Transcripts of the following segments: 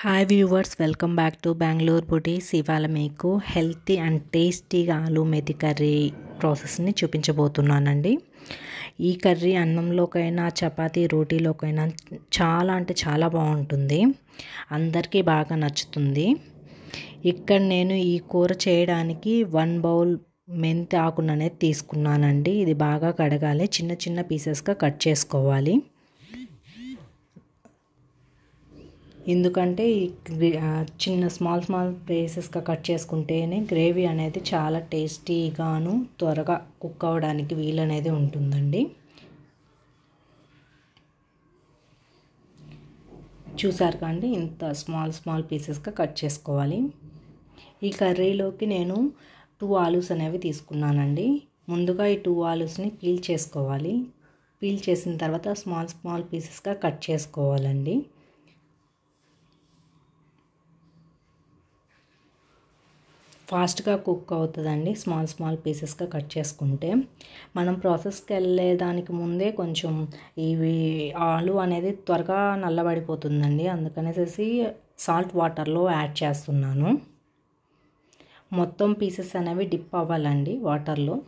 Hi viewers, welcome back to Bengaluru బుటీస్. ఇవాళ మీకు healthy and టేస్టీగా ఆలూ మెథి కర్రీ ప్రాసెస్ని చూపించబోతున్నానండి. ఈ కర్రీ అన్నంలోకైనా చపాతీ రోటీలోకైనా చాలా అంటే చాలా బాగుంటుంది, అందరికీ బాగా నచ్చుతుంది. ఇక్కడ నేను ఈ కూర చేయడానికి 1 బౌల్ మెంతి ఆకును అనేది తీసుకున్నానండి. ఇది బాగా కడగాలి, చిన్న చిన్న పీసెస్గా కట్ చేసుకోవాలి. ఎందుకంటే చిన్న స్మాల్ పీసెస్గా కట్ చేసుకుంటేనే గ్రేవీ అనేది చాలా టేస్టీగాను త్వరగా కుక్ అవ్వడానికి వీలు అనేది ఉంటుందండి. చూసారు కండి, ఇంత స్మాల్ పీసెస్గా కట్ చేసుకోవాలి. ఈ కర్రీలోకి నేను 2 ఆలూస్ అనేవి తీసుకున్నానండి. ముందుగా ఈ 2 ఆలూస్ని పీల్ చేసుకోవాలి. పీల్ చేసిన తర్వాత స్మాల్ పీసెస్గా కట్ చేసుకోవాలండి. ఫాస్ట్గా కుక్ అవుతుందండి స్మాల్ పీసెస్గా కట్ చేసుకుంటే. మనం ప్రాసెస్కి వెళ్ళేదానికి ముందే కొంచెం ఇవి ఆలు అనేది త్వరగా నల్లబడిపోతుందండి, అందుకనేసి సాల్ట్ వాటర్లో యాడ్ చేస్తున్నాను. మొత్తం పీసెస్ అనేవి డిప్ అవ్వాలండి వాటర్లో.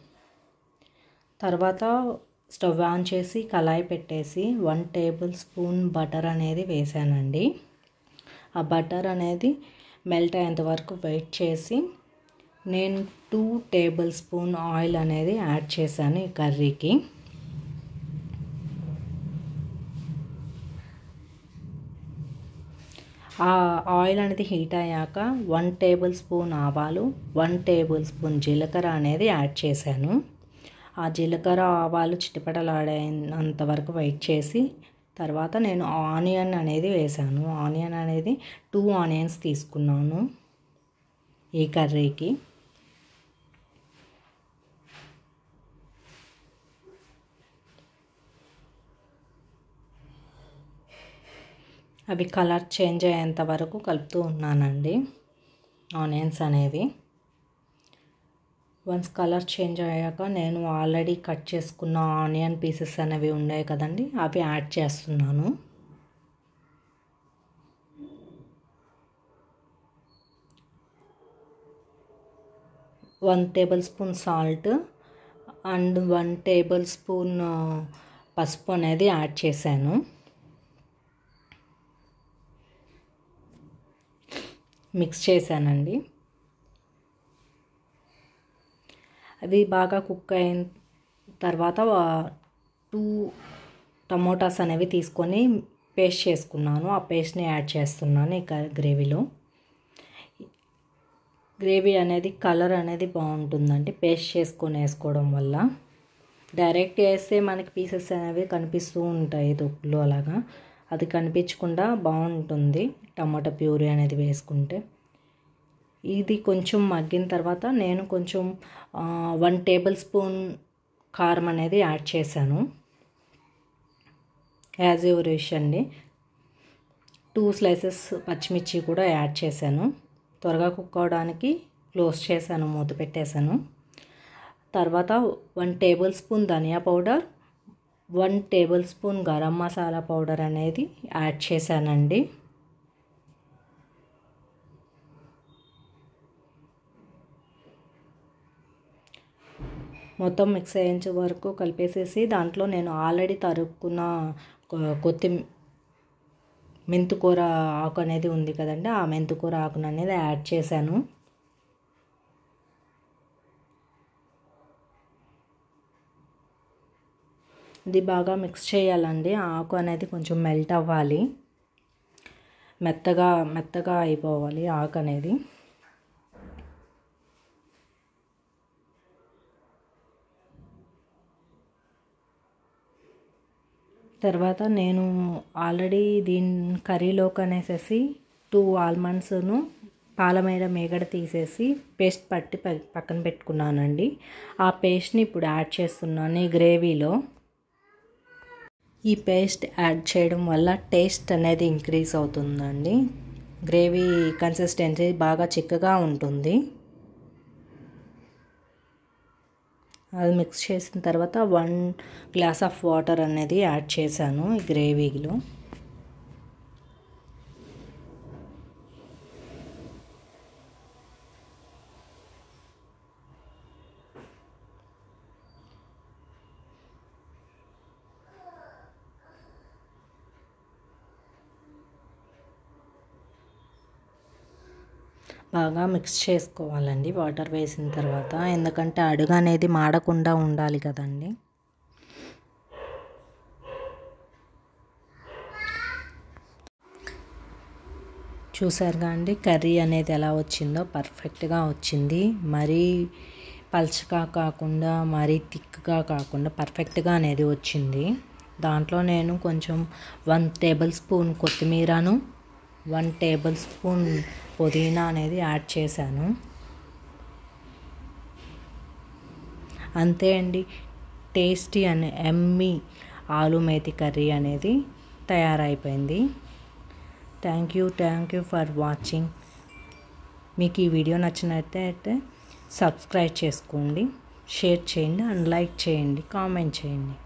తర్వాత స్టవ్ ఆన్ చేసి కళాయి పెట్టేసి 1 టేబుల్ స్పూన్ బటర్ అనేది వేసానండి. ఆ బటర్ అనేది మెల్ట్ అయ్యేంత వరకు వెయిట్ చేసి నేను 2 టేబుల్ స్పూన్ ఆయిల్ అనేది యాడ్ చేశాను ఈ కర్రీకి. ఆ ఆయిల్ అనేది హీట్ అయ్యాక 1 టేబుల్ స్పూన్ ఆవాలు, 1 టేబుల్ స్పూన్ జీలకర్ర అనేది యాడ్ చేశాను. ఆ జీలకర్ర ఆవాలు చిటపటలాడేంత వరకు వెయిట్ చేసి తర్వాత నేను ఆనియన్ అనేది వేసాను. ఆనియన్ అనేది 2 ఆనియన్స్ తీసుకున్నాను ఈ కర్రీకి. అవి కలర్ చేంజ్ అయ్యేంత వరకు కలుపుతూ ఉన్నానండి ఆనియన్స్ అనేవి. వన్స్ కలర్ చేంజ్ అయ్యాక నేను ఆల్రెడీ కట్ చేసుకున్న ఆనియన్ పీసెస్ అనేవి ఉన్నాయి కదండి, అవి యాడ్ చేస్తున్నాను. One table spoon salt and 1 table spoon పసుపు అనేది యాడ్ చేశాను. మిక్స్ చేశానండి. అది బాగా కుక్ అయిన తర్వాత 2 టమోటాస్ అనేవి తీసుకొని పేస్ట్ చేసుకున్నాను. ఆ పేస్ట్ని యాడ్ చేస్తున్నాను ఈ గ్రేవీలో. గ్రేవీ అనేది కలర్ అనేది బాగుంటుందండి పేస్ట్ చేసుకొని వేసుకోవడం వల్ల. డైరెక్ట్ వేస్తే మనకి పీసెస్ అనేవి కనిపిస్తూ ఉంటాయి తొక్కులు అలాగా, అది కనిపించకుండా బాగుంటుంది టమాటా ప్యూరీ అనేది వేసుకుంటే. ఇది కొంచెం మగ్గిన తర్వాత నేను కొంచెం 1 టేబుల్ స్పూన్ కారం అనేది యాడ్ చేశాను. యాజ్ యువర్ విష్ అండి. 2 స్లైసెస్ పచ్చిమిర్చి కూడా యాడ్ చేశాను. త్వరగా కుక్ అవడానికి క్లోజ్ చేశాను, మూత పెట్టేశాను. తర్వాత 1 టేబుల్ స్పూన్ ధనియా powder, 1 tablespoon garam masala powder అనేది యాడ్ చేశానండి. మొత్తం మిక్స్ అయ్యేంత వరకు కలిపేసేసి దాంట్లో నేను ఆల్రెడీ తరుక్కున్న మెంతికూర ఆకు అనేది ఉంది కదండి, ఆ మెంతికూర ఆకును అనేది యాడ్ చేశాను. ఇది బాగా మిక్స్ చేయాలండి. ఆకు అనేది కొంచెం మెల్ట్ అవ్వాలి, మెత్తగా అయిపోవాలి ఆకు అనేది. తర్వాత నేను ఆల్రెడీ దీని కర్రీలోకి అనేసి 2 ఆల్మండ్స్ను మేగడ తీసేసి పేస్ట్ పట్టి పక్కన పెట్టుకున్నానండి. ఆ పేస్ట్ని ఇప్పుడు యాడ్ చేస్తున్నాను ఈ గ్రేవీలో. ఈ పేస్ట్ యాడ్ చేయడం వల్ల టేస్ట్ అనేది ఇంక్రీజ్ అవుతుందండి. గ్రేవీ కన్సిస్టెన్సీ బాగా చిక్కగా ఉంటుంది. అది మిక్స్ చేసిన తర్వాత 1 గ్లాస్ ఆఫ్ వాటర్ అనేది యాడ్ చేశాను ఈ గ్రేవీలో. బాగా మిక్స్ చేసుకోవాలండి వాటర్ వేసిన తర్వాత, ఎందుకంటే అడుగు అనేది మాడకుండా ఉండాలి కదండి. చూసారుగా అండి కర్రీ అనేది ఎలా వచ్చిందో, పర్ఫెక్ట్గా వచ్చింది. మరీ పల్చగా కాకుండా మరీ థిక్గా కాకుండా పర్ఫెక్ట్గా అనేది వచ్చింది. దాంట్లో నేను కొంచెం 1 టేబుల్ స్పూన్ కొత్తిమీరను 1 టేబుల్ స్పూన్ పుదీనా అనేది యాడ్ చేశాను. అంతే అండి, టేస్టీ అనే ఎమ్మీ ఆలు మేతి కర్రీ అనేది తయారైపోయింది. Thank you for watching. మీకు ఈ వీడియో నచ్చినట్లయితే సబ్స్క్రైబ్ చేసుకోండి, షేర్ చేయండి అండ్ లైక్ చేయండి, కామెంట్ చేయండి.